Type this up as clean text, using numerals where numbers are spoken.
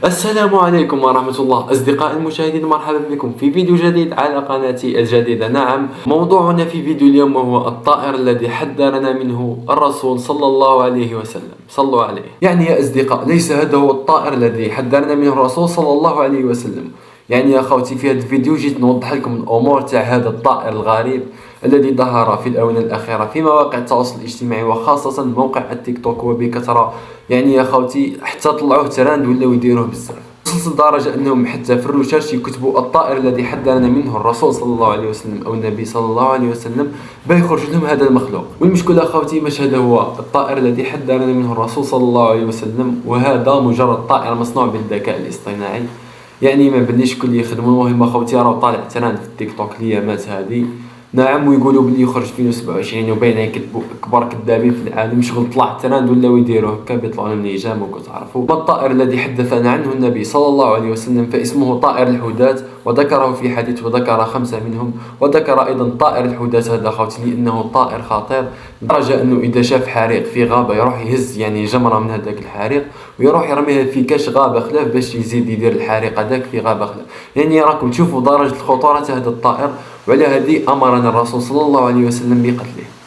السلام عليكم ورحمة الله أصدقائي المشاهدين، مرحبا بكم في فيديو جديد على قناتي الجديدة. نعم، موضوعنا في فيديو اليوم هو الطائر الذي حذرنا منه الرسول صلى الله عليه وسلم. صلوا عليه. يعني يا أصدقاء، ليس هذا هو الطائر الذي حذرنا منه الرسول صلى الله عليه وسلم. يعني يا خوتي، في هذا الفيديو جيت نوضح لكم الأمور تاع هذا الطائر الغريب الذي ظهر في الآونة الأخيرة في مواقع التواصل الاجتماعي، وخاصة موقع التيك توك وبكثرة. يعني يا خوتي، حتى طلعوه ترند ولاو يديروه بزاف، وصلت لدرجة أنهم حتى في الرشاش يكتبوا الطائر الذي حذرنا منه الرسول صلى الله عليه وسلم أو النبي صلى الله عليه وسلم، بيخرج لهم هذا المخلوق. والمشكلة خوتي، مش هذا هو الطائر الذي حذرنا منه الرسول صلى الله عليه وسلم، وهذا مجرد طائر مصنوع بالذكاء الاصطناعي. يعني ما بليش كل يخدموا. المهم خوتي، راه طالع ترند في التيك توك الايامات هذه. نعم، ويقولوا بلي يخرج في 2027، وبين يكذبوا كبار كذابين في العالم. شغل طلع ترند ولاو يديروه هكا، بيطلعوا لهم نيجام وكتعرفوا. ما الطائر الذي حدثنا عنه النبي صلى الله عليه وسلم؟ فاسمه طائر الحداة، وذكره في حديث وذكر 5 منهم. وذكر ايضا طائر الحداة هذا خوتي لانه طائر خطير، لدرجه انه اذا شاف حريق في غابه يروح يهز يعني جمره من هذاك الحريق ويروح يرميها في كاش غابه خلاف باش يزيد يدير الحريق هذاك في غابه خلاف. يعني راكم تشوفوا درجه الخطوره هذا الطائر، وعلى هذه امرنا الرسول صلى الله عليه وسلم بقتله.